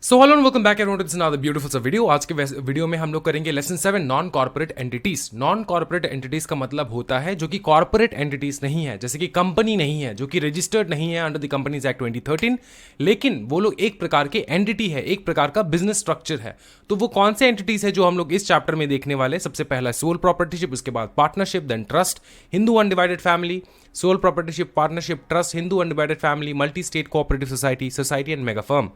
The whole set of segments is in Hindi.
So hello and welcome back everyone to this another beautiful सा वीडियो। आज के वीडियो में हम लोग करेंगे lesson 7 non corporate entities. Non corporate entities का मतलब होता है जो कि कॉर्पोरेट एंटिटीज नहीं है, जैसे कि कंपनी नहीं है, जो कि रजिस्टर्ड नहीं है अंडर द कंपनीज एक्ट 2013, लेकिन वो लोग एक प्रकार के एंटिटी है, एक प्रकार का बिजनेस स्ट्रक्चर है। तो वो कौन से एंटिटीज है जो हम लोग इस चैप्टर में देखने वाले? सबसे पहला सोल प्रॉपर्टीशिप, उसके बाद partnership, then trust, Hindu undivided family, sole proprietorship, partnership, trust, Hindu undivided family, multi state cooperative society, society and mega firm.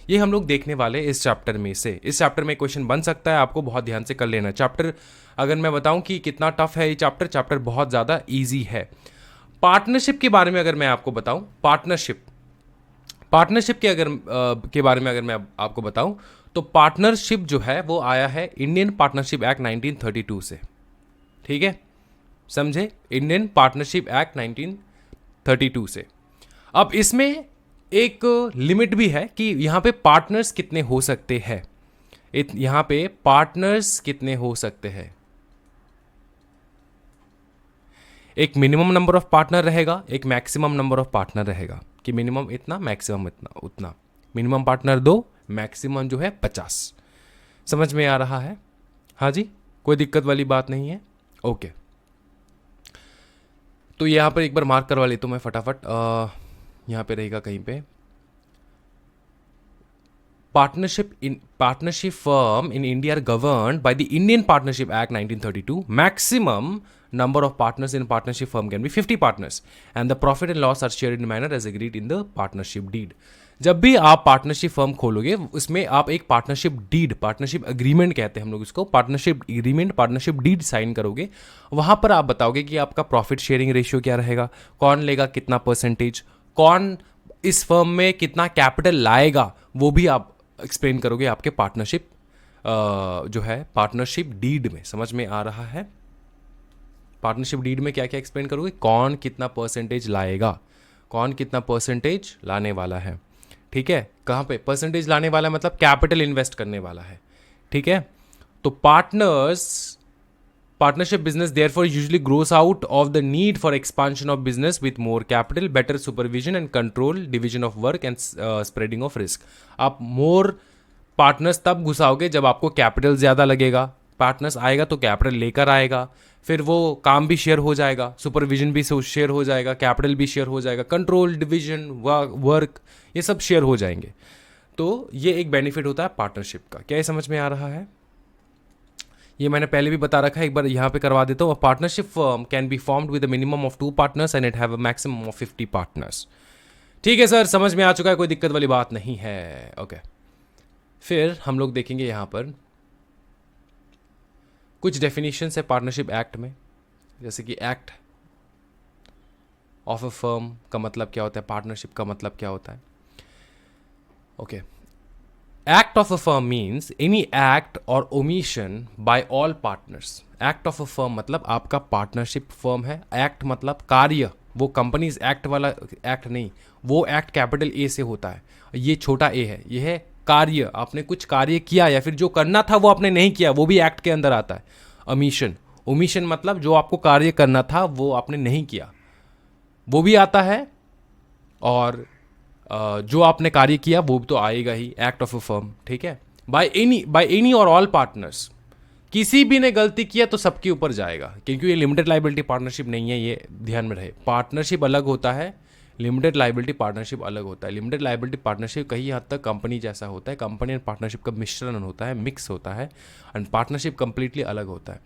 ये हम लोग देखने वाले इस चैप्टर में से। इस चैप्टर में क्वेश्चन बन सकता है, आपको बहुत ध्यान से कर लेना। चैप्टर अगर मैं बताऊं कि कितना टफ है ये चैप्टर बहुत ज़्यादा इजी है। पार्टनरशिप के बारे में अगर मैं आपको बताऊं, पार्टनरशिप के बारे में अगर मैं आपको बताऊं तो पार्टनरशिप जो है वो आया है इंडियन पार्टनरशिप एक्ट 1932 से। ठीक है, समझे? इंडियन पार्टनरशिप एक्ट 1932 से। अब इसमें एक लिमिट भी है कि यहाँ पे पार्टनर्स कितने हो सकते हैं। यहाँ पे पार्टनर्स कितने हो सकते हैं, एक मिनिमम नंबर ऑफ पार्टनर रहेगा, एक मैक्सिमम नंबर ऑफ पार्टनर रहेगा कि मिनिमम इतना, मैक्सिमम इतना, उतना। मिनिमम पार्टनर 2, मैक्सिमम जो है 50। समझ में आ रहा है? हाँ जी, कोई दिक्कत वाली बात नहीं है। ओके, तो यहाँ पर एक बार मार्क करवा लेता हूँ मैं फटाफट। यहाँ पे रहेगा कहीं पे, partnership firm in India are governed by the Indian partnership act 1932। Maximum number of partners in partnership firm can be 50 partners and the profit and loss are shared in manner as agreed in the partnership deed। जब भी आप पार्टनरशिप फर्म खोलोगे उसमें आप एक पार्टनरशिप डीड, पार्टनरशिप अग्रीमेंट कहते हैं हम लोग इसको, partnership agreement, partnership deed sign करोगे। वहां पर आप बताओगे कि आपका प्रॉफिट शेयरिंग रेशियो क्या रहेगा, कौन लेगा कितना परसेंटेज, कौन इस फर्म में कितना कैपिटल लाएगा, वो भी आप एक्सप्लेन करोगे आपके पार्टनरशिप जो है पार्टनरशिप डीड में। समझ में आ रहा है? पार्टनरशिप डीड में क्या क्या एक्सप्लेन करोगे, कौन कितना परसेंटेज लाएगा, कौन कितना परसेंटेज लाने वाला है। ठीक है, कहाँ पे परसेंटेज लाने वाला है, मतलब कैपिटल इन्वेस्ट करने वाला है। ठीक है, तो partnership business therefore usually grows out of the need for expansion of business with more capital, better supervision and control, division of work and spreading of risk. आप मोर पार्टनर्स तब घुसाओगे जब आपको कैपिटल ज़्यादा लगेगा। पार्टनर्स आएगा तो कैपिटल लेकर आएगा, फिर वो काम भी शेयर हो जाएगा, सुपरविजन भी शेयर हो जाएगा, कैपिटल भी शेयर हो जाएगा, कंट्रोल, डिवीजन, वर्क, ये सब शेयर हो जाएंगे। तो ये एक बेनिफिट होता है पार्टनरशिप का। क्या ये समझ में आ रहा है? ये मैंने पहले भी बता रखा है, एक बार यहाँ पे करवा देता हूँ। Partnership firm can be formed with a minimum of 2 partners and it have a maximum of 50 partners. ठीक है सर, समझ में आ चुका है, कोई दिक्कत वाली बात नहीं है। ओके, फिर हम लोग देखेंगे यहाँ पर कुछ डेफिनेशंस है पार्टनरशिप एक्ट में, जैसे कि एक्ट ऑफ अ फर्म का मतलब क्या होता है, पार्टनरशिप का मतलब क्या होता है। Okay, act of a firm means any act और omission by all partners. Act of a firm मतलब आपका पार्टनरशिप फर्म है, एक्ट मतलब कार्य, वो कंपनीज एक्ट वाला एक्ट नहीं, वो एक्ट कैपिटल ए से होता है, ये छोटा ए है, ये है कार्य। आपने कुछ कार्य किया या फिर जो करना था वो आपने नहीं किया, वो भी एक्ट के अंदर आता है। ओमिशन, ओमिशन मतलब जो आपको कार्य करना था वो आपने नहीं किया, वो भी आता है। और जो आपने कार्य किया वो तो आएगा ही, एक्ट ऑफ अ फर्म। ठीक है, बाय एनी और ऑल पार्टनर्स, किसी भी ने गलती किया तो सबके ऊपर जाएगा, क्योंकि ये लिमिटेड लाइबिलिटी पार्टनरशिप नहीं है, ये ध्यान में रहे। पार्टनरशिप अलग होता है, लिमिटेड लाइबिलिटी पार्टनरशिप अलग होता है। लिमिटेड लाइबिलिटी पार्टनरशिप कहीं हद तक कंपनी जैसा होता है, कंपनी एंड पार्टनरशिप का मिश्रण होता है, मिक्स होता है, एंड पार्टनरशिप कंप्लीटली अलग होता है।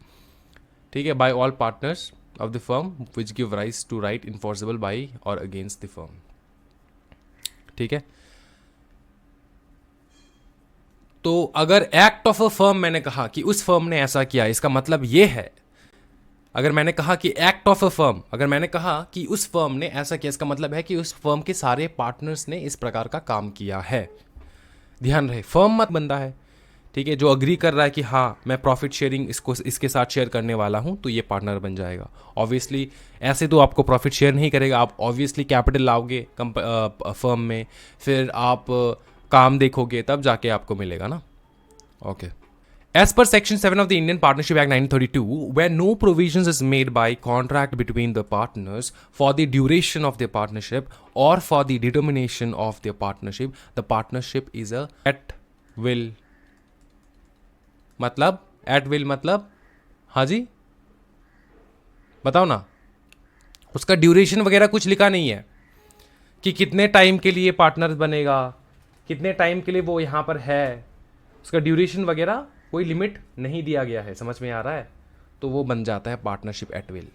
ठीक है, by all partners of the firm which give rights to right enforceable by or against the firm. ठीक है, तो अगर एक्ट ऑफ अ फर्म मैंने कहा कि उस फर्म ने ऐसा किया, इसका मतलब ये है, अगर मैंने कहा कि एक्ट ऑफ अ फर्म, अगर मैंने कहा कि उस फर्म ने ऐसा किया, इसका मतलब है कि उस फर्म के सारे पार्टनर्स ने इस प्रकार का काम किया है। ध्यान रहे, फर्म मत बंदा है, ठीक है, जो अग्री कर रहा है कि हाँ मैं प्रॉफिट शेयरिंग इसके साथ शेयर करने वाला हूँ, तो ये पार्टनर बन जाएगा। ऑब्वियसली ऐसे तो आपको प्रॉफिट शेयर नहीं करेगा, आप ऑब्वियसली कैपिटल लाओगे फर्म में, फिर आप काम देखोगे, तब जाके आपको मिलेगा ना। Okay, as per section 7 of the Indian Partnership Act 1932, where no provisions is made by contract between the partners for the duration of their partnership or for the determination of their partnership, the partnership is a at will मतलब, एट विल मतलब, हाँ जी बताओ ना। उसका ड्यूरेशन वगैरह कुछ लिखा नहीं है कि कितने टाइम के लिए पार्टनर बनेगा, कितने टाइम के लिए वो यहाँ पर है, उसका ड्यूरेशन वगैरह कोई लिमिट नहीं दिया गया है, समझ में आ रहा है। तो वो बन जाता है पार्टनरशिप एट विल।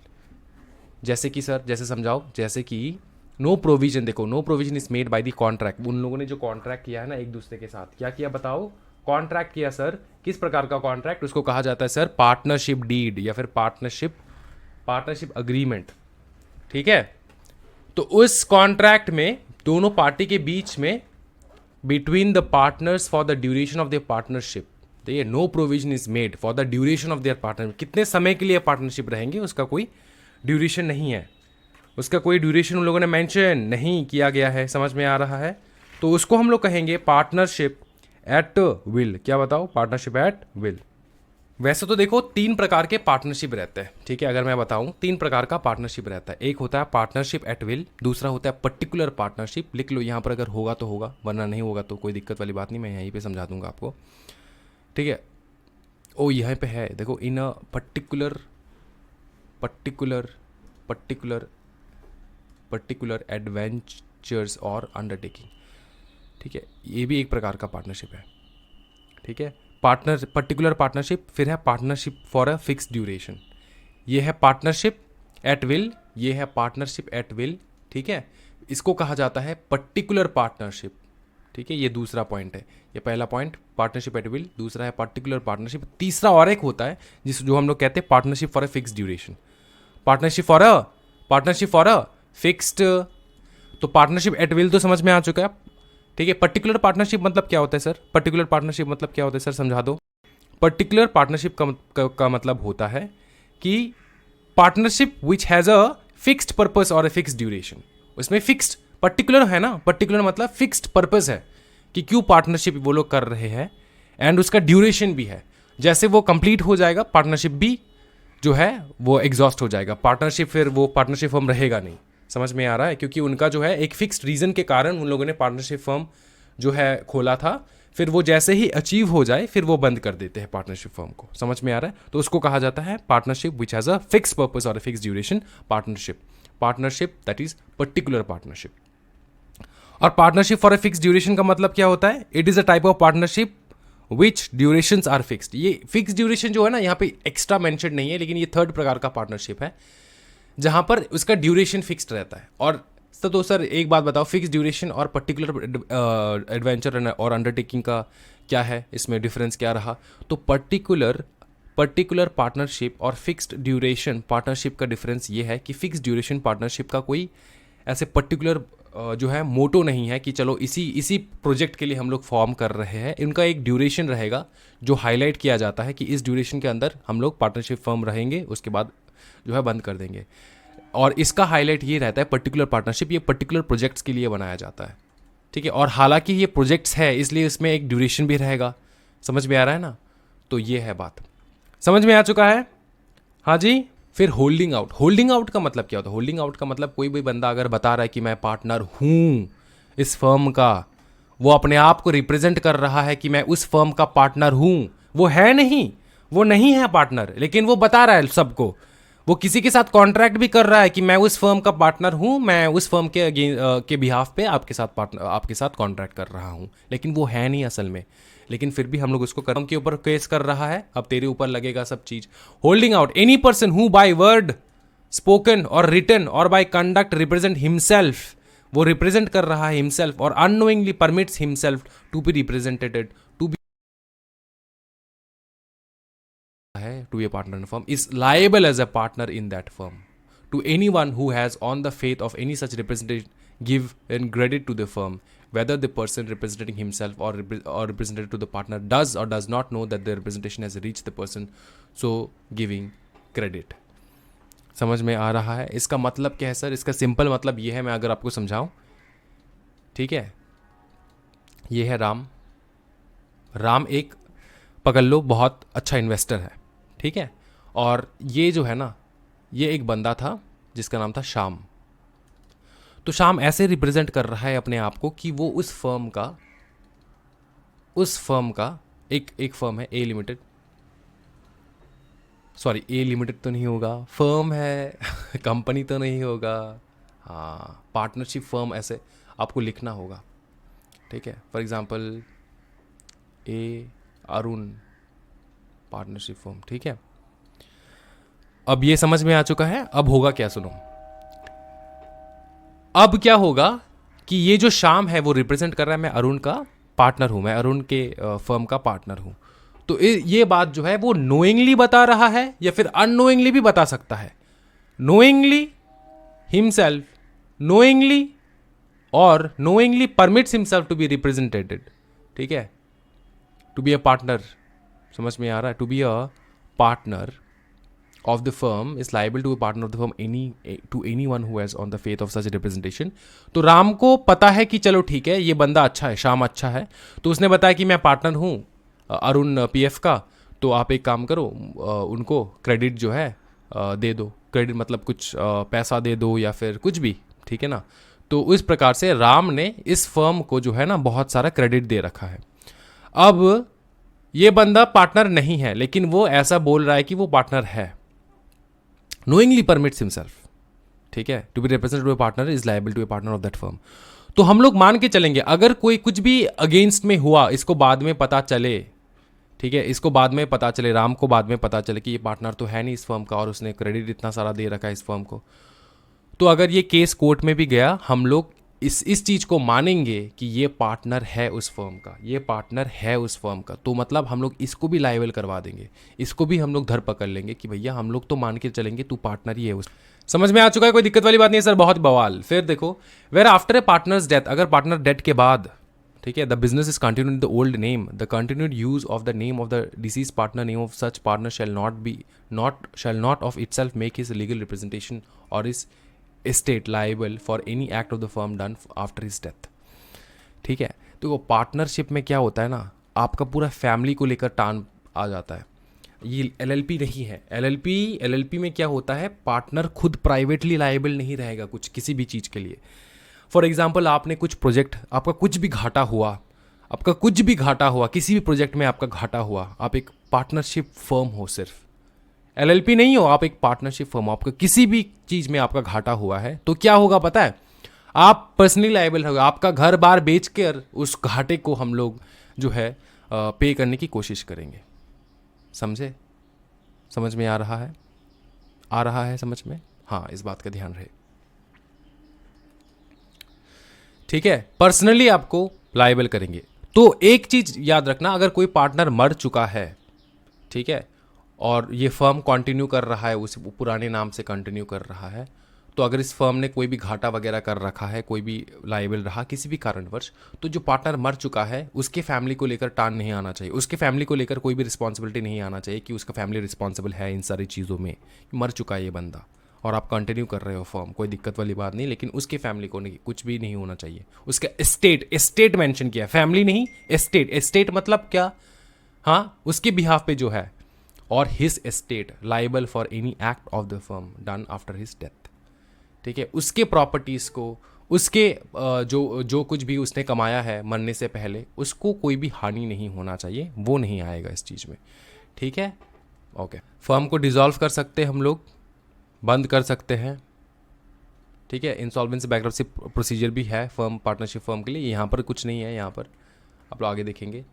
जैसे कि सर, जैसे समझाओ, जैसे कि नो प्रोविजन, देखो no provision is made by the contract, उन लोगों ने जो कॉन्ट्रैक्ट किया है ना एक दूसरे के साथ, क्या किया बताओ, कॉन्ट्रैक्ट किया सर, किस प्रकार का कॉन्ट्रैक्ट, उसको कहा जाता है सर पार्टनरशिप डीड या फिर पार्टनरशिप पार्टनरशिप अग्रीमेंट, ठीक है। तो उस कॉन्ट्रैक्ट में दोनों पार्टी के बीच में, between the partners for the duration of their partnership, देखिए no provision is made for the duration of their partnership, कितने समय के लिए पार्टनरशिप रहेंगे उसका कोई ड्यूरेशन नहीं है, उसका कोई ड्यूरेशन उन लोगों ने मेंशन नहीं किया गया है, समझ में आ रहा है। तो उसको हम लोग कहेंगे पार्टनरशिप एट विल। क्या बताओ, पार्टनरशिप एट विल। वैसे तो देखो तीन प्रकार के पार्टनरशिप रहते हैं, ठीक है, अगर मैं बताऊं तीन प्रकार का पार्टनरशिप रहता है। एक होता है पार्टनरशिप एट विल, दूसरा होता है पर्टिकुलर पार्टनरशिप, लिख लो यहाँ पर, अगर होगा तो होगा वरना नहीं होगा तो कोई दिक्कत वाली बात नहीं, मैं यहीं पे समझा दूंगा आपको, ठीक है। ओ यहाँ पे है देखो, in a particular particular particular particular adventures और अंडरटेकिंग, ठीक है, ये भी एक प्रकार का पार्टनरशिप है, ठीक है। पार्टनर पर्टिकुलर पार्टनरशिप, फिर है partnership for a fix duration, ये है पार्टनरशिप एट विल, ये है पार्टनरशिप एट विल, ठीक है। इसको कहा जाता है पर्टिकुलर पार्टनरशिप, ठीक है, ये दूसरा पॉइंट है। ये पहला पॉइंट पार्टनरशिप एट विल, दूसरा है पर्टिकुलर पार्टनरशिप, तीसरा और एक होता है जिस जो हम लोग कहते हैं partnership for a fix duration, partnership for a fixed. तो पार्टनरशिप एट विल तो समझ में आ चुका है, ठीक है। पर्टिकुलर पार्टनरशिप मतलब क्या होता है सर, पर्टिकुलर पार्टनरशिप मतलब क्या होता है सर, समझा दो। पर्टिकुलर पार्टनरशिप का मतलब होता है कि partnership which has a fixed purpose और अ फिक्स्ड ड्यूरेशन, उसमें फिक्स्ड, पर्टिकुलर है ना, पर्टिकुलर मतलब फिक्स्ड पर्पस है कि क्यों पार्टनरशिप वो लोग कर रहे हैं, एंड उसका ड्यूरेशन भी है, जैसे वो कंप्लीट हो जाएगा पार्टनरशिप भी जो है वो एग्जॉस्ट हो जाएगा, पार्टनरशिप फिर वो पार्टनरशिप फर्म रहेगा नहीं, समझ में आ रहा है, क्योंकि उनका जो है एक फिक्स्ड रीजन के कारण उन लोगों ने पार्टनरशिप फर्म जो है खोला था, फिर वो जैसे ही अचीव हो जाए फिर वो बंद कर देते हैं पार्टनरशिप फर्म को, समझ में आ रहा है। तो उसको कहा जाता है partnership which has a fix purpose और a fix duration partnership that is particular partnership. और partnership for a fix duration का मतलब क्या होता है, it is a type of partnership which durations are fixed. ये फिक्स ड्यूरेशन जो है ना यहाँ पे एक्स्ट्रा मेंशन नहीं है, लेकिन ये थर्ड प्रकार का पार्टनरशिप है जहां पर उसका ड्यूरेशन फिक्स्ड रहता है। और तो सर एक बात बताओ, फिक्स ड्यूरेशन और पर्टिकुलर एडवेंचर और अंडरटेकिंग का क्या है, इसमें डिफरेंस क्या रहा। तो पर्टिकुलर पार्टनरशिप और फिक्स्ड ड्यूरेशन पार्टनरशिप का डिफरेंस ये है कि फिक्स ड्यूरेशन पार्टनरशिप का कोई ऐसे पर्टिकुलर जो है मोटो नहीं है कि चलो इसी प्रोजेक्ट के लिए हम लोग फॉर्म कर रहे हैं, इनका एक ड्यूरेशन रहेगा जो हाईलाइट किया जाता है कि इस ड्यूरेशन के अंदर हम लोग पार्टनरशिप फर्म रहेंगे, उसके बाद जो है बंद कर देंगे। और इसका हाईलाइट ये रहता है पर्टिकुलर पार्टनरशिप, ये पर्टिकुलर प्रोजेक्ट्स के लिए बनाया जाता है, ठीक है। और हालांकि ये प्रोजेक्ट्स है इसलिए इसमें एक ड्यूरेशन भी रहेगा, समझ में आ रहा है ना। तो ये है बात, समझ में आ चुका है, हाँ जी। फिर होल्डिंग आउट का मतलब क्या होता है, होल्डिंग आउट का मतलब कोई भी बंदा अगर बता रहा है कि मैं पार्टनर हूँ इस फर्म का, वो अपने आप को रिप्रेजेंट कर रहा है कि मैं उस फर्म का पार्टनर हूँ, वो है नहीं, वो नहीं है पार्टनर, लेकिन वो बता रहा है सबको, वो किसी के साथ कॉन्ट्रैक्ट भी कर रहा है कि मैं उस फर्म का पार्टनर हूँ, मैं उस फर्म के बिहाफ पे आपके साथ कॉन्ट्रैक्ट कर रहा हूँ, लेकिन वो है नहीं असल में, लेकिन फिर भी हम लोग उसको कर्म के ऊपर केस कर रहा है, अब तेरे ऊपर लगेगा सब चीज। Holding out, any person who by word spoken or written or by conduct represent himself, वो रिप्रेजेंट कर रहा है हिमसेल्फ और unknowingly permits himself to be represented to be a partner in a firm is liable as a partner in that firm to anyone who has on the faith of any such representation give and credit to the firm, whether the person representing himself or represented to the partner does or does not know that the representation has reached the person so giving credit। समझ में आ रहा है इसका मतलब क्या है सर, इसका सिंपल मतलब ये है, मैं अगर आपको समझाऊं, ठीक है। ये है राम एक पकड़ लो बहुत अच्छा इन्वेस्टर है, ठीक है। और ये जो है ना, ये एक बंदा था जिसका नाम था श्याम। तो श्याम ऐसे रिप्रेजेंट कर रहा है अपने आप को कि वो उस फर्म का उस फर्म का, एक फर्म है ए लिमिटेड, सॉरी ए लिमिटेड तो नहीं होगा, फर्म है कंपनी तो नहीं होगा, हाँ पार्टनरशिप फर्म ऐसे आपको लिखना होगा, ठीक है। For example A Arun partnership firm, ठीक है। अब ये समझ में आ चुका है। अब होगा क्या, सुनो, अब क्या होगा कि ये जो श्याम है वो रिप्रेजेंट कर रहा है मैं अरुण का पार्टनर हूं, मैं अरुण के फर्म का पार्टनर हूं। तो ये बात जो है वो नोइंगली बता रहा है या फिर अननोइंगली भी बता सकता है। Knowingly himself, knowingly or knowingly permits himself to be represented, ठीक है, टू बी अ पार्टनर, समझ में आ रहा है, to be a partner of the firm is liable to be partner of the firm to anyone who has on the faith of such representation। तो राम को पता है कि चलो ठीक है ये बंदा अच्छा है, श्याम अच्छा है, तो उसने बताया कि मैं पार्टनर हूँ अरुण पीएफ का, तो आप एक काम करो उनको क्रेडिट जो है दे दो, क्रेडिट मतलब कुछ पैसा दे दो या फिर कुछ भी, ठीक है ना। तो इस प्रकार से राम ने इस फर्म को जो है ना बहुत सारा क्रेडिट दे रखा है। अब ये बंदा पार्टनर नहीं है लेकिन वो ऐसा बोल रहा है कि वो पार्टनर है, knowingly permits himself, ठीक है, to be represented by partner is liable to a partner of that firm. तो हम लोग मान के चलेंगे अगर कोई कुछ भी अगेंस्ट में हुआ, इसको बाद में पता चले, ठीक है, इसको बाद में पता चले, राम को बाद में पता चले कि ये पार्टनर तो है नहीं इस फर्म का और उसने क्रेडिट इतना सारा दे रखा है इस फर्म को, तो अगर ये केस कोर्ट में भी गया हम लोग इस चीज को मानेंगे कि ये पार्टनर है उस फर्म का, ये पार्टनर है उस फर्म का, तो मतलब हम लोग इसको भी लायबल करवा देंगे, इसको भी हम लोग धर पकड़ लेंगे कि भैया हम लोग तो मान के चलेंगे तू पार्टनर ही है उस। समझ में आ चुका है, कोई दिक्कत वाली बात नहीं है सर, बहुत बवाल। फिर देखो, where after a partner's death, अगर पार्टनर डेथ के बाद, ठीक है, the business is continued the old name, the continued use of the name of the deceased partner, name of such partner shall not of itself make his legal representation or is estate liable for any act of the firm done after his death, ठीक है। तो वो पार्टनरशिप में क्या होता है ना, आपका पूरा फैमिली को लेकर टान आ जाता है। ये एलएलपी नहीं है, एलएलपी में क्या होता है, पार्टनर खुद प्राइवेटली लायबल नहीं रहेगा कुछ किसी भी चीज़ के लिए। फॉर एग्जाम्पल आपने कुछ प्रोजेक्ट, आपका कुछ भी घाटा हुआ, किसी भी प्रोजेक्ट में आपका घाटा हुआ, आप एक पार्टनरशिप फर्म हो, सिर्फ एलएलपी नहीं हो, आप एक पार्टनरशिप फर्म हो, आपका किसी भी चीज में आपका घाटा हुआ है तो क्या होगा पता है, आप पर्सनली लायबल होगा, आपका घर बार बेच कर उस घाटे को हम लोग जो है पे करने की कोशिश करेंगे। समझे, समझ में आ रहा है समझ में, हाँ इस बात का ध्यान रहे, ठीक है, पर्सनली आपको लायबल करेंगे। तो एक चीज याद रखना, अगर कोई पार्टनर मर चुका है, ठीक है, और ये फर्म कंटिन्यू कर रहा है, उस पुराने नाम से कंटिन्यू कर रहा है, तो अगर इस फर्म ने कोई भी घाटा वगैरह कर रखा है, कोई भी लायबल रहा किसी भी कारणवश, तो जो पार्टनर मर चुका है उसके फैमिली को लेकर टान नहीं आना चाहिए, उसके फैमिली को लेकर कोई भी रिस्पॉन्सिबिलिटी नहीं आना चाहिए कि उसका फैमिली रिस्पॉन्सिबल है इन सारी चीज़ों में, मर चुका है ये बंदा और आप कंटिन्यू कर रहे हो फर्म, कोई दिक्कत वाली बात नहीं, लेकिन उसके फैमिली को नहीं, कुछ भी नहीं होना चाहिए। उसका एस्टेट मेंशन किया, फैमिली नहीं, एस्टेट मतलब क्या, हाँ उसके बिहाफ पे जो है, और his estate liable for any act of the firm done after his death, ठीक है, उसके प्रॉपर्टीज को, उसके जो कुछ भी उसने कमाया है मरने से पहले, उसको कोई भी हानि नहीं होना चाहिए, वो नहीं आएगा इस चीज़ में, ठीक है। ओके, फर्म को डिसॉल्व कर सकते हैं हम लोग, बंद कर सकते हैं, ठीक है, इंसॉल्वेंसी बैंक्रप्सी प्रोसीजर भी है फर्म, पार्टनरशिप फर्म के लिए, यहाँ पर कुछ नहीं है, यहाँ पर आप लोग आगे देखेंगे।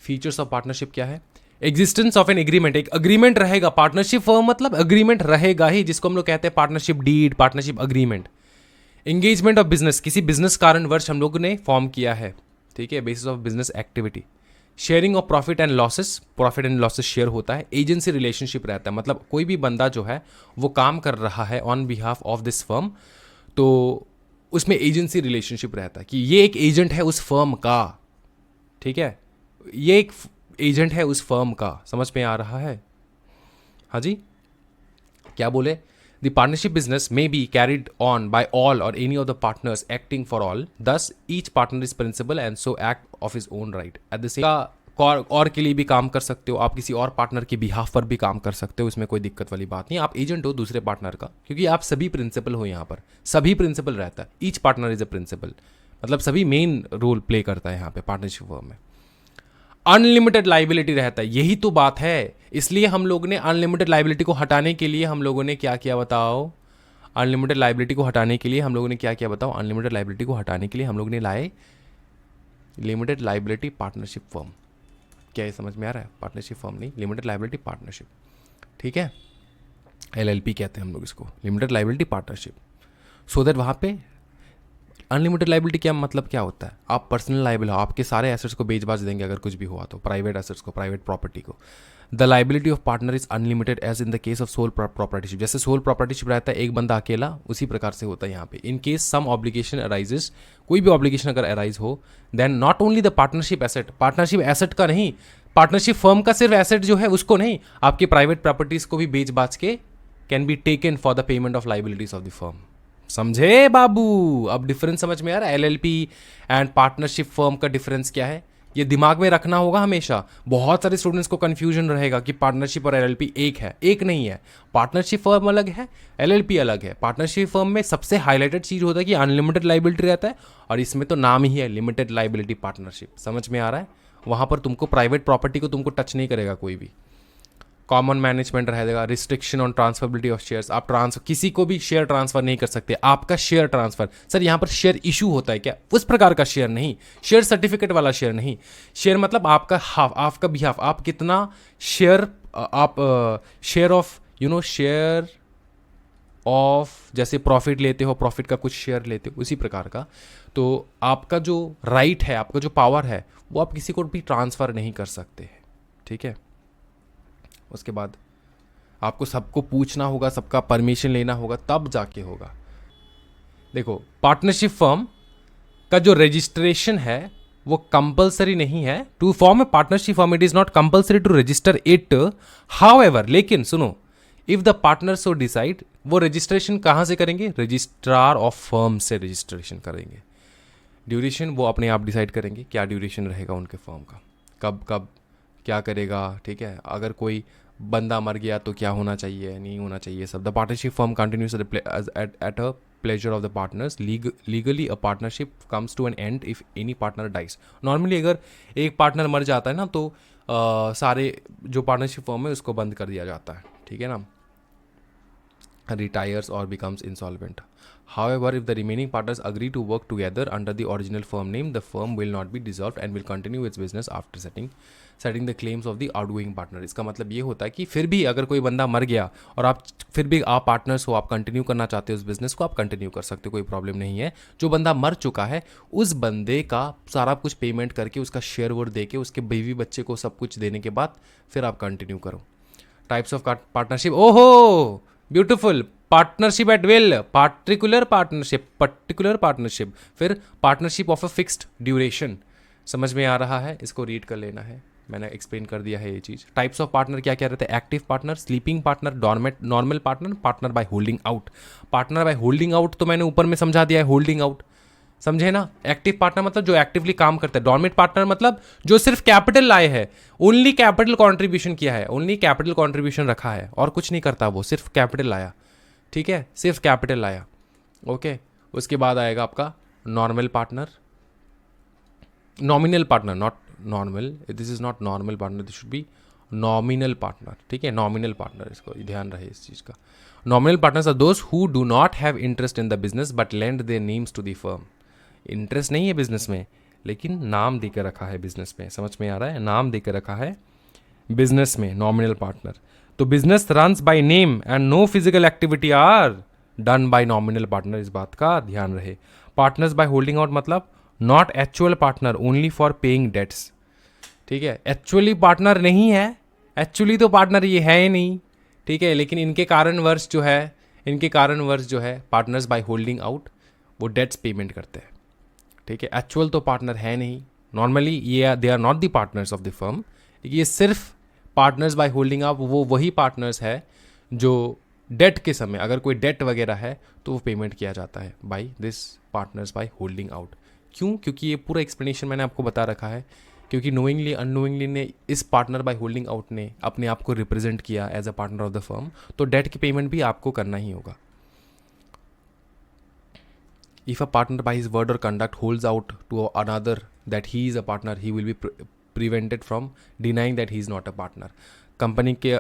फीचर्स ऑफ पार्टनरशिप क्या है, एग्जिस्टेंस ऑफ एन एग्रीमेंट, एक अग्रीमेंट रहेगा, पार्टनरशिप फर्म मतलब अग्रीमेंट रहेगा ही, जिसको हम लोग कहते हैं partnership deed, partnership agreement. Engagement of business, किसी बिजनेस कारणवश हम लोग ने फॉर्म किया है, ठीक है, basis of business activity. Sharing of profit and losses share होता है। एजेंसी रिलेशनशिप रहता है, मतलब कोई भी बंदा जो है वो काम कर रहा है on behalf of this firm, तो उसमें एजेंसी रिलेशनशिप रहता है कि ये एक एजेंट है उस फर्म का, ठीक है, ये एक एजेंट है उस फर्म का, समझ में आ रहा है, हाँ जी, क्या बोले, the partnership business may be carried on by all और any of the partners acting for all, thus each partner is principal and so act of his own right at the same. और के लिए भी काम कर सकते हो आप, किसी और पार्टनर के बिहाफ पर भी काम कर सकते हो, इसमें कोई दिक्कत वाली बात नहीं, आप एजेंट हो दूसरे पार्टनर का, क्योंकि आप सभी प्रिंसिपल हो, यहाँ पर सभी प्रिंसिपल रहता है, each partner is a principal, मतलब सभी मेन रोल प्ले करता है यहाँ पे पार्टनरशिप फर्म में। अनलिमिटेड लाइबिलिटी रहता है, यही तो बात है। इसलिए हम लोग ने अनलिमिटेड लाइबिलिटी को हटाने के लिए हम लोगों ने क्या किया बताओ? अनलिमिटेड लाइबिलिटी को हटाने के लिए हम लोगों ने क्या किया बताओ? अनलिमिटेड लाइबिलिटी को हटाने के लिए हम लोग ने लाए लिमिटेड लाइबिलिटी पार्टनरशिप फर्म। क्या ये समझ में आ रहा है? पार्टनरशिप फर्म नहीं, लिमिटेड लाइबिलिटी पार्टनरशिप, ठीक है? LLP कहते हैं हम लोग इसको, limited liability partnership. So that वहाँ पे अनलिमिटेड लाइबिलिटी क्या मतलब क्या होता है? आप पर्सनल लाइबल हो, आपके सारे एसेट्स को बेच बाच देंगे अगर कुछ भी हुआ तो, प्राइवेट एसेट्स को, प्राइवेट प्रॉपर्टी को। The liability of partner is unlimited as in the case of sole proprietorship. जैसे सोल प्रॉपर्टीशिप रहता है एक बंदा अकेला, उसी प्रकार से होता है यहाँ पे। In case some obligation arises, कोई भी ऑब्लिगेशन अगर अराइज हो, then not only the partnership asset, partnership asset का नहीं, पार्टनरशिप फर्म का सिर्फ एसेट जो है उसको नहीं, आपकी प्राइवेट प्रॉपर्टीज को भी बेच बाच के can be taken for the payment of liabilities of the firm. समझे बाबू? अब डिफरेंस समझ में आ रहा है? LLP एंड पार्टनरशिप फर्म का डिफरेंस क्या है, ये दिमाग में रखना होगा हमेशा। बहुत सारे स्टूडेंट्स को कंफ्यूजन रहेगा कि पार्टनरशिप और LLP एक है, एक नहीं है। पार्टनरशिप फर्म अलग है, LLP अलग है। पार्टनरशिप फर्म में सबसे हाईलाइटेड चीज होता है कि अनलिमिटेड लाइबिलिटी रहता है, और इसमें तो नाम ही है लिमिटेड लाइबिलिटी पार्टनरशिप। समझ में आ रहा है? वहां पर तुमको प्राइवेट प्रॉपर्टी को तुमको टच नहीं करेगा कोई भी। कॉमन मैनेजमेंट रहेगा, restriction on transferability of shares, आप किसी को भी शेयर ट्रांसफर नहीं कर सकते। आपका शेयर ट्रांसफर, सर यहाँ पर शेयर इशू होता है क्या? उस प्रकार का शेयर नहीं, शेयर सर्टिफिकेट वाला शेयर नहीं। शेयर मतलब आपका हाफ, आपका भी हाफ, आप कितना शेयर, आप शेयर ऑफ शेयर ऑफ, जैसे प्रॉफिट लेते हो, प्रॉफिट का कुछ शेयर लेते हो, उसी प्रकार का। तो आपका जो राइट है, आपका जो पावर है, वो आप किसी को भी ट्रांसफर नहीं कर सकते, ठीक है? उसके बाद आपको सबको पूछना होगा, सबका परमिशन लेना होगा, तब जाके होगा। देखो, पार्टनरशिप फर्म का जो रजिस्ट्रेशन है वो कंपलसरी नहीं है। To form a partnership firm it is not compulsory to register it, however, लेकिन सुनो, if the partner so decide, वो रजिस्ट्रेशन कहां से करेंगे? रजिस्ट्रार ऑफ फर्म से रजिस्ट्रेशन करेंगे। ड्यूरेशन वो अपने आप डिसाइड करेंगे, क्या ड्यूरेशन रहेगा उनके फर्म का, कब कब क्या करेगा, ठीक है? अगर कोई बंदा मर गया तो क्या होना चाहिए, नहीं होना चाहिए, सब। The partnership firm continues at a pleasure of the partners. Legally a partnership comes to an end if any partner dies. Normally अगर एक पार्टनर मर जाता है ना, तो सारे जो पार्टनरशिप फर्म है उसको बंद कर दिया जाता है, ठीक है ना? retires or becomes insolvent. However, if the remaining partners agree to work together under the original firm name, the firm will not be dissolved and will continue its business after setting the claims of the outgoing partner. इसका मतलब ये होता है कि फिर भी अगर कोई बंदा मर गया और आप फिर भी आप पार्टनर्स हो, आप कंटिन्यू करना चाहते हो उस बिजनेस को, आप कंटिन्यू कर सकते हो, कोई प्रॉब्लम नहीं है। जो बंदा मर चुका है उस बंदे का सारा कुछ पेमेंट करके, उसका शेयर वोर दे के, उसके बीवी बच्चे को सब कुछ देने के बाद फिर आप कंटिन्यू करो। टाइप्स ऑफ पार्टनरशिप, ओहो beautiful. Partnership at will, particular partnership, फिर partnership of a fixed duration. समझ में आ रहा है? इसको रीड कर लेना है, मैंने एक्सप्लेन कर दिया है ये चीज। टाइप्स ऑफ पार्टनर क्या क्या रहते हैं? Active partner, sleeping partner, normal partner, partner by holding out. Partner by holding out तो मैंने ऊपर में समझा दिया है, होल्डिंग आउट, समझे ना? एक्टिव पार्टनर मतलब जो एक्टिवली काम करता है। डॉर्मेंट पार्टनर मतलब जो सिर्फ कैपिटल लाए है, ओनली कैपिटल कॉन्ट्रीब्यूशन किया है, ओनली कैपिटल कॉन्ट्रीब्यूशन रखा है और कुछ नहीं करता, वो सिर्फ कैपिटल लाया, ठीक है? सिर्फ कैपिटल लाया, ओके। उसके बाद आएगा आपका normal partner, nominal partner, not normal, this is not normal partner, this should be nominal partner, ठीक है? नॉमिनल पार्टनर, इसको ध्यान रहे इस चीज का। Nominal partners are those who do not have interest in the business but lend their names to the firm. Interest नहीं है बिजनेस में, लेकिन नाम देकर रखा है बिजनेस में। समझ में आ रहा है? नाम देकर रखा है बिजनेस में, नॉमिनल पार्टनर। तो business runs by name and no physical activity are done by nominal partner, इस बात का ध्यान रहे। पार्टनर्स बाय होल्डिंग आउट मतलब not actual partner, only for paying debts, ठीक है? एक्चुअली पार्टनर नहीं है, एक्चुअली तो पार्टनर ये है ही नहीं, ठीक है? लेकिन इनके कारणवश जो है पार्टनर्स बाय होल्डिंग आउट वो डेट्स पेमेंट करते हैं, ठीक है? एक्चुअल तो पार्टनर है नहीं, नॉर्मली ये they are not the partners of the firm. ये सिर्फ पार्टनर्स बाय होल्डिंग अप, वो वही पार्टनर्स है जो डेट के समय, अगर कोई डेट वगैरह है तो वो पेमेंट किया जाता है by this partners by holding out. क्यों? क्योंकि ये पूरा एक्सप्लेनेशन मैंने आपको बता रखा है, क्योंकि नोइंगली अननोइंगली ने इस पार्टनर बाय होल्डिंग आउट ने अपने आप को रिप्रेजेंट किया as a partner of the firm, तो डेट की पेमेंट भी आपको करना ही होगा। If a partner by his word or conduct holds out to another that he is a partner, he will be prevented from denying that he is not a partner. Company के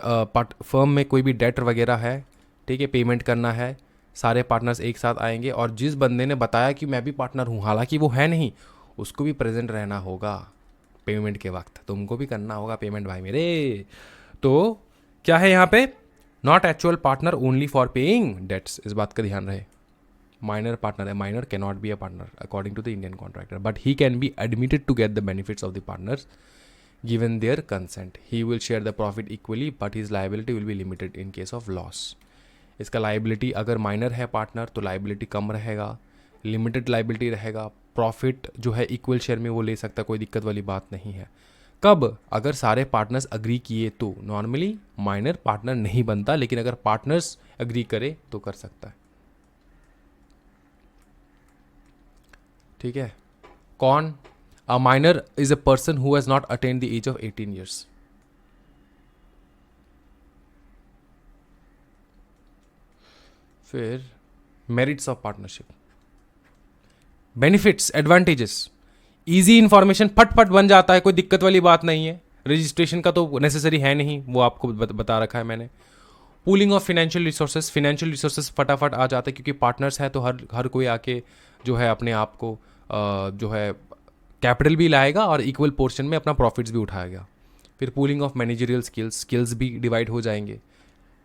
फर्म में कोई भी डेट वगैरह है, ठीक है, पेमेंट करना है, सारे पार्टनर्स एक साथ आएंगे और जिस बंदे ने बताया कि मैं भी पार्टनर हूँ, हालांकि वो है नहीं, उसको भी प्रेजेंट रहना होगा पेमेंट के वक्त, तुमको भी करना होगा पेमेंट भाई मेरे। तो क्या है यहाँ पे, not actual partner only for paying debts, इस बात का ध्यान रहे। माइनर पार्टनर है, minor can not be a partner according to the Indian contractor, but he can be admitted to get the benefits of the partners given their consent. He will share the profit equally but his liability will be limited in case of loss. इसका लाइबिलिटी अगर माइनर है पार्टनर तो लाइबिलिटी कम रहेगा, लिमिटेड लाइबिलिटी रहेगा, प्रॉफिट जो है इक्वल शेयर में वो ले सकता है, कोई दिक्कत वाली बात नहीं है। कब, अगर सारे पार्टनर्स अग्री किए तो। नॉर्मली माइनर पार्टनर नहीं बनता, लेकिन अगर पार्टनर्स अग्री करे तो कर सकता है, ठीक है। कौन, A minor is a person who has not attained the age of 18 years. फिर merits of partnership, benefits, advantages, easy information, फटफट बन जाता है, कोई दिक्कत वाली बात नहीं है। रजिस्ट्रेशन का तो नेसेसरी है नहीं, वो आपको बता रखा है मैंने। Pooling of financial resources, financial resources फटाफट आ जाता है क्योंकि पार्टनर्स है तो हर कोई आके जो है अपने आप को जो है कैपिटल भी लाएगा और इक्वल पोर्शन में अपना प्रॉफिट्स भी उठाएगा। फिर पूलिंग ऑफ मैनेजरियल स्किल्स भी डिवाइड हो जाएंगे।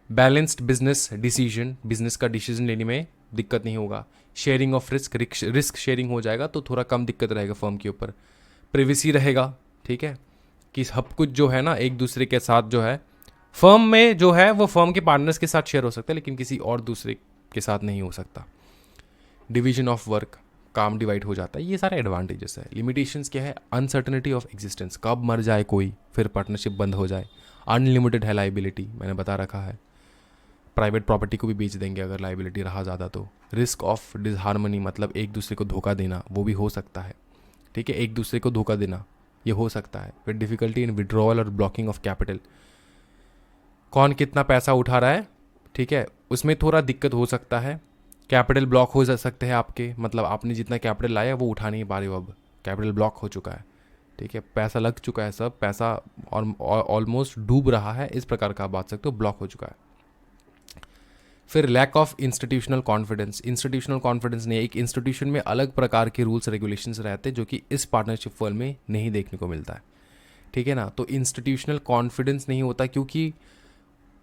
बैलेंस्ड बिजनेस डिसीजन, बिजनेस का डिसीजन लेने में दिक्कत नहीं होगा। शेयरिंग ऑफ रिस्क शेयरिंग हो जाएगा तो थोड़ा कम दिक्कत रहेगा फर्म के ऊपर। प्रिवेसी रहेगा, ठीक है, कि सब कुछ जो है ना एक दूसरे के साथ जो है फर्म में जो है वो फर्म के पार्टनर्स के साथ शेयर हो सकता है, लेकिन किसी और दूसरे के साथ नहीं हो सकता। डिवीजन ऑफ वर्क, काम डिवाइड हो जाता है, ये सारे एडवांटेजेस है। लिमिटेशंस क्या है, अनसर्टनिटी ऑफ एग्जिस्टेंस, कब मर जाए कोई फिर पार्टनरशिप बंद हो जाए। अनलिमिटेड है लाइबिलिटी, मैंने बता रखा है, प्राइवेट प्रॉपर्टी को भी बेच देंगे अगर लाइबिलिटी रहा ज़्यादा तो। रिस्क ऑफ डिसहार्मनी, मतलब एक दूसरे को धोखा देना, वो भी हो सकता है, ठीक है, एक दूसरे को धोखा देना ये हो सकता है। फिर डिफिकल्टी इन विड्रॉवल और ब्लॉकिंग ऑफ कैपिटल, कौन कितना पैसा उठा रहा है, ठीक है, उसमें थोड़ा दिक्कत हो सकता है। कैपिटल ब्लॉक हो जा सकते हैं आपके, मतलब आपने जितना कैपिटल लाया वो उठा नहीं पा रहे हो, अब कैपिटल ब्लॉक हो चुका है, ठीक है, पैसा लग चुका है, सब पैसा और ऑलमोस्ट डूब रहा है, इस प्रकार का आप बात सकते हो, ब्लॉक हो चुका है। फिर lack of institutional confidence, institutional confidence नहीं, एक इंस्टीट्यूशन में अलग प्रकार के रूल्स रेगुलेशंस रहते हैं जो कि इस पार्टनरशिप फर्म में नहीं देखने को मिलता है, ठीक है ना। तो इंस्टीट्यूशनल कॉन्फिडेंस नहीं होता क्योंकि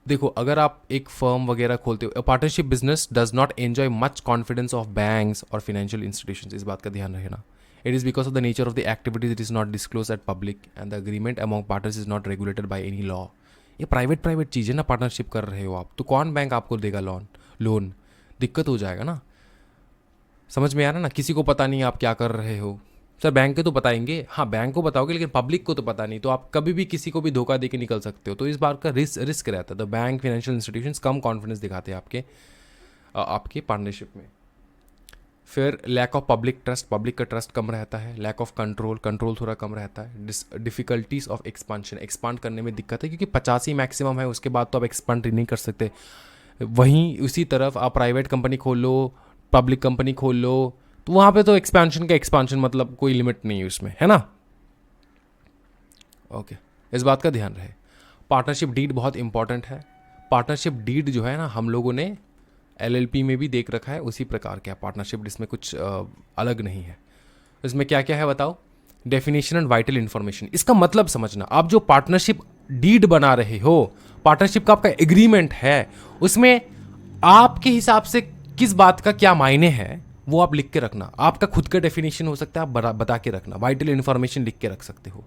देखो अगर आप एक फर्म वगैरह खोलते हो, partnership business does not enjoy much confidence of banks और फाइनेंशियल इंस्टीट्यूशंस, इस बात का ध्यान रखना। It is because of the nature of the activities it is not disclose eight public and the agreement among partners is not regulated by any law. ये प्राइवेट चीज़ है ना, पार्टनरशिप कर रहे हो आप तो कौन बैंक आपको देगा लोन, दिक्कत हो जाएगा ना। समझ में आ रहा ना, किसी को पता नहीं आप क्या कर रहे हो। सर बैंक के तो बताएंगे, हाँ बैंक को बताओगे लेकिन पब्लिक को तो पता नहीं, तो आप कभी भी किसी को भी धोखा दे के निकल सकते हो, तो इस बात का रिस्क रहता है। तो बैंक, फाइनेंशियल इंस्टीट्यूशंस कम कॉन्फिडेंस दिखाते हैं आपके पार्टनरशिप में। फिर lack of public trust, public का ट्रस्ट कम रहता है। लैक ऑफ कंट्रोल थोड़ा कम रहता है। डिफिकल्टीज ऑफ एक्सपांड करने में दिक्कत है क्योंकि 50 ही मैक्सिमम है, उसके बाद तो आप एक्सपांड नहीं कर सकते। वहीं उसी तरफ आप प्राइवेट कंपनी खोल लो, पब्लिक कंपनी खोल लो, तो वहाँ पे तो एक्सपांशन मतलब कोई लिमिट नहीं है उसमें, है ना। ओके, इस बात का ध्यान रहे। पार्टनरशिप डीड बहुत इंपॉर्टेंट है। पार्टनरशिप डीड जो है ना हम लोगों ने LLP में भी देख रखा है, उसी प्रकार का पार्टनरशिप, इसमें कुछ अलग नहीं है। इसमें क्या क्या है बताओ। डेफिनेशन एंड वाइटल इंफॉर्मेशन, इसका मतलब समझना। आप जो पार्टनरशिप डीड बना रहे हो, पार्टनरशिप का आपका एग्रीमेंट है, उसमें आपके हिसाब से किस बात का क्या मायने है वो आप लिख के रखना। आपका खुद का डेफिनेशन हो सकता है, आप बता के रखना। वाइटल इन्फॉर्मेशन लिख के रख सकते हो।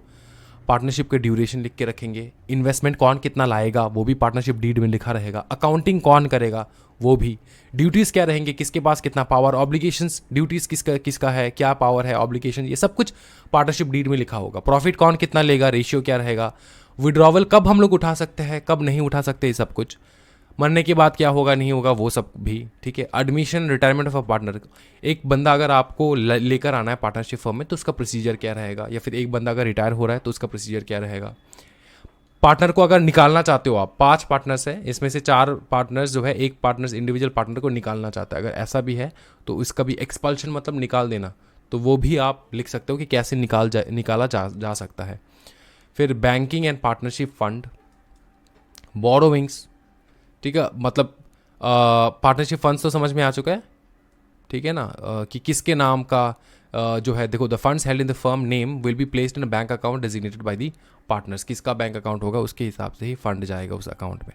पार्टनरशिप के ड्यूरेशन लिख के रखेंगे। इन्वेस्टमेंट कौन कितना लाएगा वो भी पार्टनरशिप डीड में लिखा रहेगा। अकाउंटिंग कौन करेगा वो भी। ड्यूटीज़ क्या रहेंगे, किसके पास कितना पावर, ऑब्लिगेशंस, ड्यूटीज़ किसका है, क्या पावर है, ऑब्लिगेशन, ये सब कुछ पार्टनरशिप डीड में लिखा होगा। प्रॉफिट कौन कितना लेगा, रेशियो क्या रहेगा, विड्रॉवल कब हम लोग उठा सकते हैं, कब नहीं उठा सकते, ये सब कुछ। मरने के बाद क्या होगा नहीं होगा वो सब भी, ठीक है। Admission retirement of a partner, एक बंदा अगर आपको लेकर आना है पार्टनरशिप फर्म में तो उसका प्रोसीजर क्या रहेगा, या फिर एक बंदा अगर रिटायर हो रहा है तो उसका प्रोसीजर क्या रहेगा। पार्टनर को अगर निकालना चाहते हो आप, 5 पार्टनर्स हैं, इसमें से 4 पार्टनर्स जो है, एक पार्टनर्स इंडिविजुअल पार्टनर को निकालना चाहता है, अगर ऐसा भी है तो उसका भी एक्सपल्शन मतलब निकाल देना, तो वो भी आप लिख सकते हो कि कैसे निकाला जा सकता है। फिर banking and partnership fund, borrowings, ठीक है, मतलब पार्टनरशिप फंड्स तो समझ में आ चुका है, ठीक है ना, कि किसके नाम का जो है, देखो the funds held in the firm name will be placed in a bank account designated by the partners, किसका बैंक अकाउंट होगा उसके हिसाब से ही फंड जाएगा उस अकाउंट में।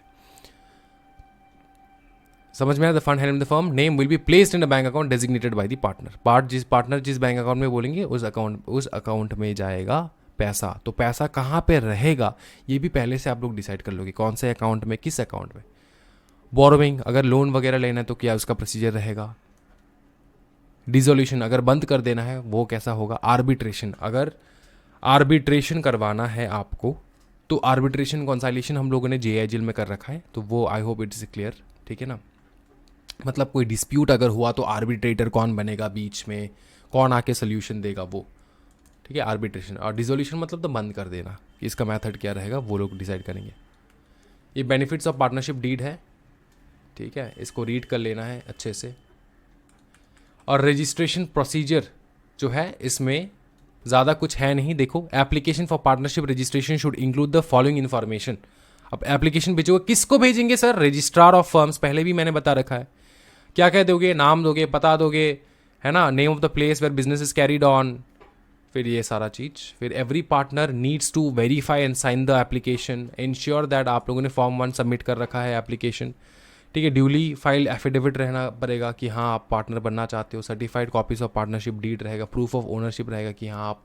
समझ में आया? The fund held in the firm name will be placed in a bank account designated by the partner जिस बैंक अकाउंट में बोलेंगे उस अकाउंट में जाएगा पैसा। तो पैसा कहाँ पे रहेगा ये भी पहले से आप लोग डिसाइड कर लोगे, कौन से अकाउंट में, किस अकाउंट में। बोरोइंग, अगर लोन वगैरह लेना है तो क्या उसका प्रोसीजर रहेगा। डिसोल्यूशन, अगर बंद कर देना है वो कैसा होगा। आर्बिट्रेशन, अगर आर्बिट्रेशन करवाना है आपको तो आर्बिट्रेशन कॉन्साइलेशन हम लोगों ने JIGL में कर रखा है, तो वो आई होप इट्स क्लियर, ठीक है ना। मतलब कोई डिस्प्यूट अगर हुआ तो आर्बिट्रेटर कौन बनेगा बीच में, कौन आके सोल्यूशन देगा वो, ठीक है, आर्बिट्रेशन। और डिसोल्यूशन मतलब तो बंद कर देना, कि इसका मेथड क्या रहेगा वो लोग डिसाइड करेंगे। ये बेनिफिट्स ऑफ पार्टनरशिप डीड है, ठीक है, इसको रीड कर लेना है अच्छे से। और रजिस्ट्रेशन प्रोसीजर जो है इसमें ज़्यादा कुछ है नहीं। देखो, application for partnership registration should include the following information. अब एप्लीकेशन भेजोगे, किसको भेजेंगे सर? रजिस्ट्रार ऑफ फर्म्स, पहले भी मैंने बता रखा है। क्या कह दोगे? नाम दोगे, पता दोगे, है ना, name of the place where business is carried on, फिर ये सारा चीज़। फिर every partner needs to verify and sign the application, ensure दैट आप लोगों ने फॉर्म 1 सबमिट कर रखा है एप्लीकेशन, ठीक है। ड्यूली फाइल एफिडेविट रहना पड़ेगा कि हाँ आप पार्टनर बनना चाहते हो। Certified copies of partnership deed रहेगा। प्रूफ ऑफ ओनरशिप रहेगा कि हाँ आप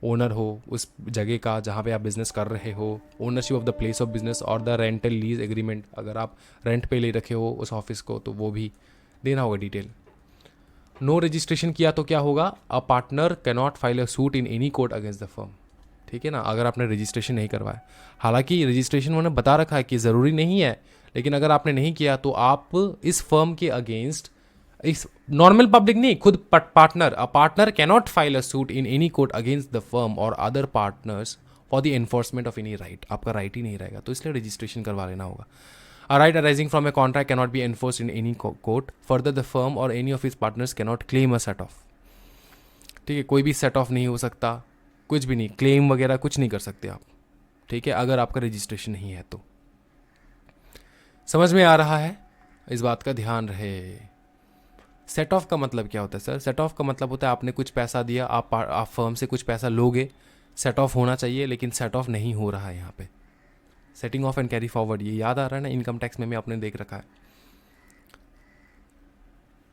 ओनर हो उस जगह का जहाँ पे आप बिजनेस कर रहे हो। Ownership of the place of business और द रेंटल लीज एग्रीमेंट, अगर आप रेंट पे ले रखे हो उस ऑफिस को तो वो भी देना होगा डिटेल। नो रजिस्ट्रेशन किया तो क्या होगा? अ partner can not file a suit in any court against the firm, ठीक है ना, अगर आपने रजिस्ट्रेशन नहीं करवाया। हालांकि रजिस्ट्रेशन उन्होंने बता रखा है कि ज़रूरी नहीं है, लेकिन अगर आपने नहीं किया तो आप इस फर्म के अगेंस्ट, इस नॉर्मल पब्लिक नहीं, खुद partner, a partner can not file a suit in any court against the firm और other partners for the enforcement of any right. आपका राइट ही नहीं रहेगा, तो इसलिए रजिस्ट्रेशन करवा लेना होगा। A right arising from a contract cannot be enforced in any court. Further, the firm or any of its partners cannot claim a set off. ठीक है, कोई भी सेट ऑफ नहीं हो सकता, कुछ भी नहीं, क्लेम वगैरह कुछ नहीं कर सकते आप, ठीक है, अगर आपका रजिस्ट्रेशन नहीं है तो। समझ में आ रहा है? इस बात का ध्यान रहे। सेट ऑफ का मतलब क्या होता है सर? सेट ऑफ का मतलब होता है आपने कुछ पैसा दिया, आप फर्म से कुछ पैसा लोगे, सेट ऑफ होना चाहिए, लेकिन सेट ऑफ नहीं हो रहा है यहाँ पे। Setting of and carry forward, ये याद आ रहा है ना, इनकम टैक्स में आपने देख रखा है,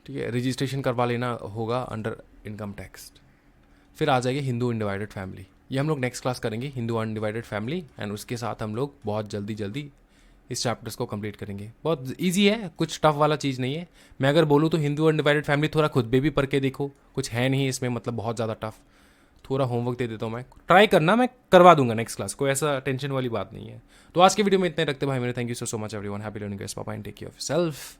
ठीक है। रजिस्ट्रेशन करवा लेना होगा अंडर इनकम टैक्स। फिर आ जाएगी हिंदू अनडिवाइडेड फैमिली, ये हम लोग नेक्स्ट क्लास करेंगे, हिंदू अनडिवाइडेड फैमिली, एंड उसके साथ हम लोग बहुत जल्दी इस चैप्टर्स को कंप्लीट करेंगे। बहुत इजी है, कुछ टफ वाला चीज़ नहीं है। मैं अगर बोलूँ तो हिंदू अनडिवाइडेड फैमिली थोड़ा खुद पे भी पढ़ के देखो, कुछ है नहीं इसमें मतलब बहुत ज़्यादा टफ। थोड़ा होमवर्क दे देता हूँ मैं, ट्राई करना, मैं करवा दूंगा नेक्स्ट क्लास, कोई ऐसा टेंशन वाली बात नहीं है। तो आज के वीडियो में इतने रखते भाई मेरे। Thank you so much everyone, happy learning guys, bye bye, take care of yourself.